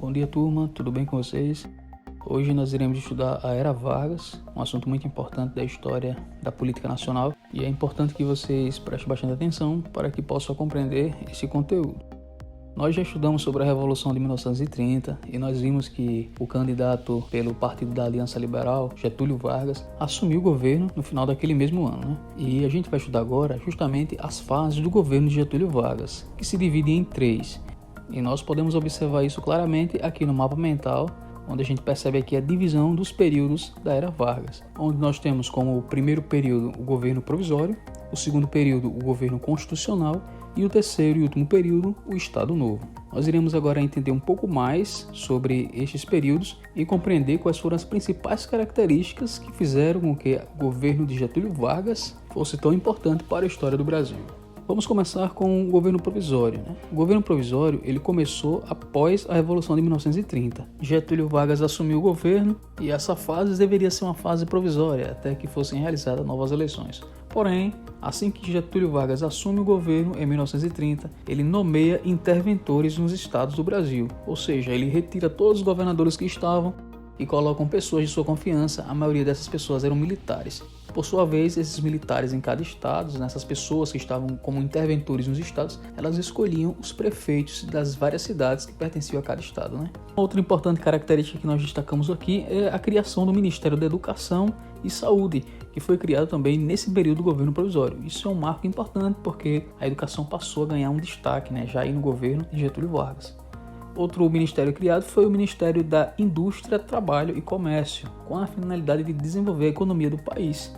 Bom dia, turma, tudo bem com vocês? Hoje nós iremos estudar a Era Vargas, um assunto muito importante da história da política nacional, e é importante que vocês prestem bastante atenção para que possam compreender esse conteúdo. Nós já estudamos sobre a Revolução de 1930 e nós vimos que o candidato pelo Partido da Aliança Liberal, Getúlio Vargas, assumiu o governo no final daquele mesmo ano, E a gente vai estudar agora justamente as fases do governo de Getúlio Vargas, que se dividem em 3. E nós podemos observar isso claramente aqui no mapa mental, onde a gente percebe aqui a divisão dos períodos da Era Vargas, onde nós temos como o primeiro período o governo provisório, o segundo período o governo constitucional e o terceiro e último período o Estado Novo. Nós iremos agora entender um pouco mais sobre estes períodos e compreender quais foram as principais características que fizeram com que o governo de Getúlio Vargas fosse tão importante para a história do Brasil. Vamos começar com o governo provisório. O governo provisório ele começou após a Revolução de 1930. Getúlio Vargas assumiu o governo e essa fase deveria ser uma fase provisória até que fossem realizadas novas eleições. Porém, assim que Getúlio Vargas assume o governo em 1930, ele nomeia interventores nos estados do Brasil, ou seja, ele retira todos os governadores que estavam e colocam pessoas de sua confiança. A maioria dessas pessoas eram militares. Por sua vez, esses militares em cada estado, essas pessoas que estavam como interventores nos estados, elas escolhiam os prefeitos das várias cidades que pertenciam a cada estado. Outra importante característica que nós destacamos aqui é a criação do Ministério da Educação e Saúde, que foi criado também nesse período do governo provisório. Isso é um marco importante porque a educação passou a ganhar um destaque, já aí no governo de Getúlio Vargas. Outro ministério criado foi o Ministério da Indústria, Trabalho e Comércio, com a finalidade de desenvolver a economia do país.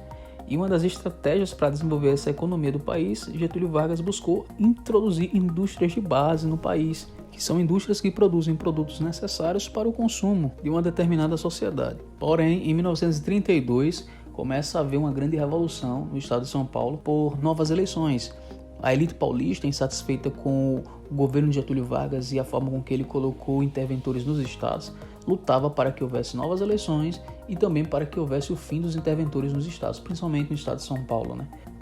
E uma das estratégias para desenvolver essa economia do país, Getúlio Vargas buscou introduzir indústrias de base no país, que são indústrias que produzem produtos necessários para o consumo de uma determinada sociedade. Porém, em 1932, começa a haver uma grande revolução no estado de São Paulo por novas eleições. A elite paulista, insatisfeita com o governo de Getúlio Vargas e a forma com que ele colocou interventores nos estados, lutava para que houvesse novas eleições e também para que houvesse o fim dos interventores nos estados, principalmente no estado de São Paulo.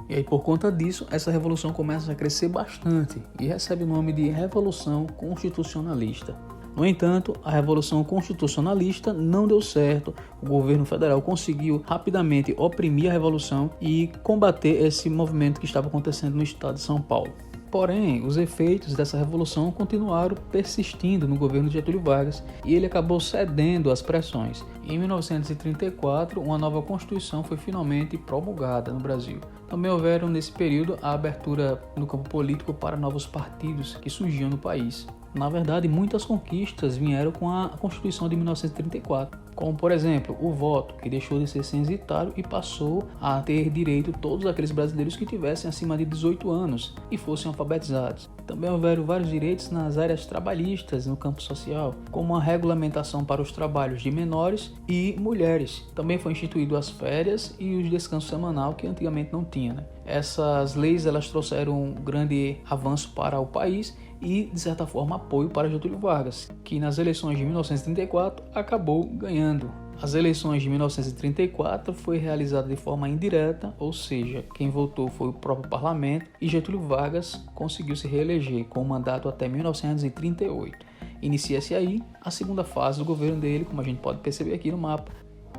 E aí, por conta disso, essa revolução começa a crescer bastante e recebe o nome de Revolução Constitucionalista. No entanto, a Revolução Constitucionalista não deu certo. O governo federal conseguiu rapidamente oprimir a revolução e combater esse movimento que estava acontecendo no estado de São Paulo. Porém, os efeitos dessa revolução continuaram persistindo no governo de Getúlio Vargas e ele acabou cedendo às pressões. Em 1934, uma nova Constituição foi finalmente promulgada no Brasil. Também houveram nesse período a abertura no campo político para novos partidos que surgiam no país. Na verdade, muitas conquistas vieram com a Constituição de 1934, como por exemplo o voto, que deixou de ser censitário e passou a ter direito todos aqueles brasileiros que tivessem acima de 18 anos e fossem alfabetizados. Também houveram vários direitos nas áreas trabalhistas no campo social, como a regulamentação para os trabalhos de menores e mulheres. Também foi instituído as férias e os descansos semanal que antigamente não tinha. Essas leis elas trouxeram um grande avanço para o país e, de certa forma, apoio para Getúlio Vargas, que nas eleições de 1934 acabou ganhando. As eleições de 1934 foi realizada de forma indireta, ou seja, quem votou foi o próprio parlamento e Getúlio Vargas conseguiu se reeleger com o mandato até 1938. Inicia-se aí a segunda fase do governo dele, como a gente pode perceber aqui no mapa,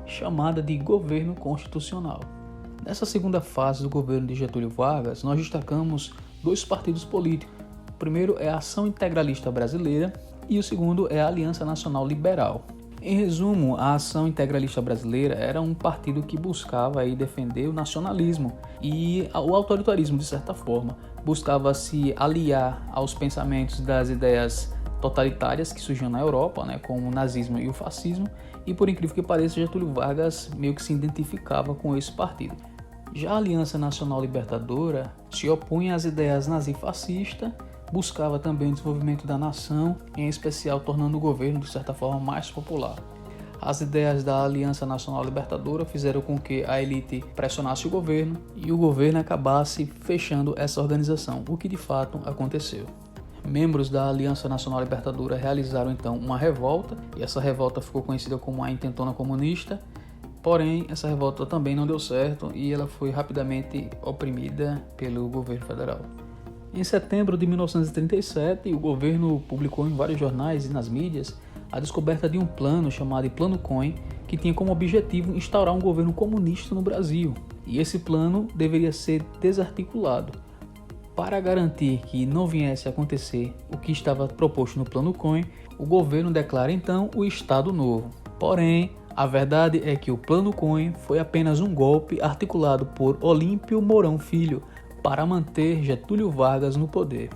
chamada de governo constitucional. Nessa segunda fase do governo de Getúlio Vargas, nós destacamos dois partidos políticos. O primeiro é a Ação Integralista Brasileira e o segundo é a Aliança Nacional Liberal. Em resumo, a Ação Integralista Brasileira era um partido que buscava defender o nacionalismo e o autoritarismo, de certa forma. Buscava se aliar aos pensamentos das ideias totalitárias que surgiam na Europa, como o nazismo e o fascismo, e por incrível que pareça, Getúlio Vargas meio que se identificava com esse partido. Já a Aliança Nacional Libertadora se opunha às ideias nazifascistas, buscava também o desenvolvimento da nação, em especial tornando o governo de certa forma mais popular. As ideias da Aliança Nacional Libertadora fizeram com que a elite pressionasse o governo e o governo acabasse fechando essa organização, o que de fato aconteceu. Membros da Aliança Nacional Libertadora realizaram então uma revolta e essa revolta ficou conhecida como a Intentona Comunista. Porém, essa revolta também não deu certo e ela foi rapidamente oprimida pelo governo federal. Em setembro de 1937, o governo publicou em vários jornais e nas mídias a descoberta de um plano chamado Plano Cohen, que tinha como objetivo instaurar um governo comunista no Brasil. E esse plano deveria ser desarticulado. Para garantir que não viesse a acontecer o que estava proposto no Plano Cohen, o governo declara então o Estado Novo. Porém, a verdade é que o Plano Cohen foi apenas um golpe articulado por Olímpio Mourão Filho para manter Getúlio Vargas no poder.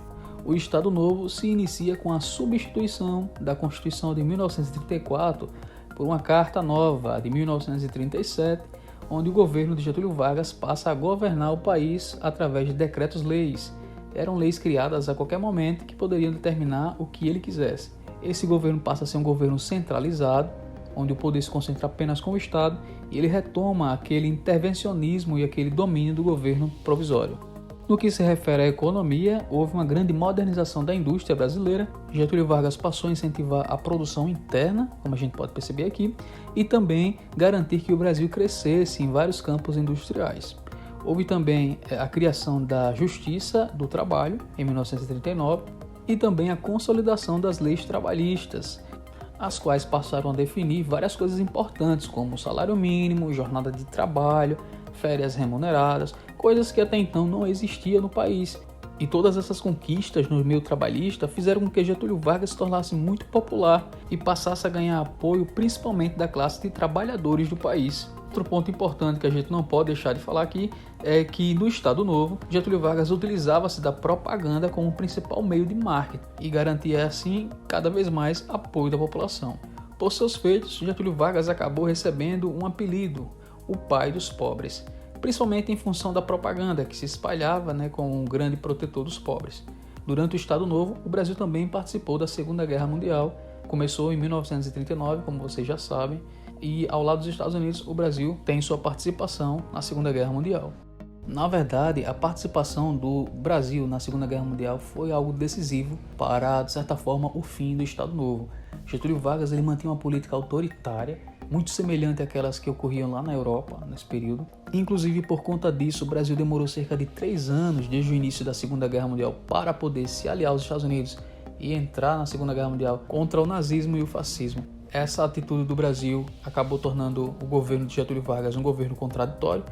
O Estado Novo se inicia com a substituição da Constituição de 1934 por uma Carta Nova de 1937, onde o governo de Getúlio Vargas passa a governar o país através de decretos-leis. Eram leis criadas a qualquer momento que poderiam determinar o que ele quisesse. Esse governo passa a ser um governo centralizado, onde o poder se concentra apenas com o Estado, e ele retoma aquele intervencionismo e aquele domínio do governo provisório. No que se refere à economia, houve uma grande modernização da indústria brasileira. Getúlio Vargas passou a incentivar a produção interna, como a gente pode perceber aqui, e também garantir que o Brasil crescesse em vários campos industriais. Houve também a criação da Justiça do Trabalho, em 1939, e também a consolidação das leis trabalhistas, as quais passaram a definir várias coisas importantes, como salário mínimo, jornada de trabalho, férias remuneradas, coisas que até então não existiam no país. E todas essas conquistas no meio trabalhista fizeram com que Getúlio Vargas se tornasse muito popular e passasse a ganhar apoio principalmente da classe de trabalhadores do país. Outro ponto importante que a gente não pode deixar de falar aqui é que no Estado Novo, Getúlio Vargas utilizava-se da propaganda como principal meio de marketing e garantia assim cada vez mais apoio da população. Por seus feitos, Getúlio Vargas acabou recebendo um apelido, o pai dos pobres, principalmente em função da propaganda que se espalhava como um grande protetor dos pobres. Durante o Estado Novo, o Brasil também participou da Segunda Guerra Mundial, começou em 1939, como vocês já sabem, e ao lado dos Estados Unidos, o Brasil tem sua participação na Segunda Guerra Mundial. Na verdade, a participação do Brasil na Segunda Guerra Mundial foi algo decisivo para, de certa forma, o fim do Estado Novo. Getúlio Vargas ele mantinha uma política autoritária, muito semelhante àquelas que ocorriam lá na Europa nesse período. Inclusive, por conta disso, o Brasil demorou cerca de 3 anos desde o início da Segunda Guerra Mundial para poder se aliar aos Estados Unidos e entrar na Segunda Guerra Mundial contra o nazismo e o fascismo. Essa atitude do Brasil acabou tornando o governo de Getúlio Vargas um governo contraditório,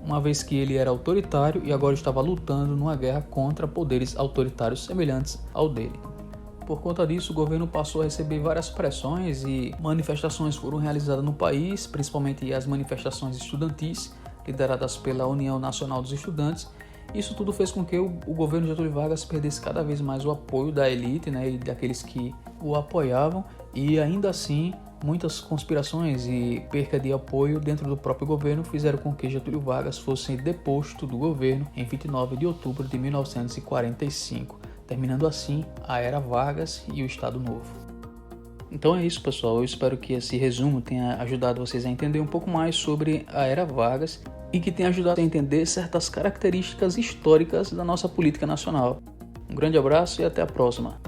uma vez que ele era autoritário e agora estava lutando numa guerra contra poderes autoritários semelhantes ao dele. Por conta disso, o governo passou a receber várias pressões e manifestações foram realizadas no país, principalmente as manifestações estudantis, lideradas pela União Nacional dos Estudantes. Isso tudo fez com que o governo de Getúlio Vargas perdesse cada vez mais o apoio da elite, e daqueles que o apoiavam, e ainda assim muitas conspirações e perca de apoio dentro do próprio governo fizeram com que Getúlio Vargas fosse deposto do governo em 29 de outubro de 1945, terminando assim a Era Vargas e o Estado Novo. Então é isso, pessoal. Eu espero que esse resumo tenha ajudado vocês a entender um pouco mais sobre a Era Vargas e que tenha ajudado a entender certas características históricas da nossa política nacional. Um grande abraço e até a próxima.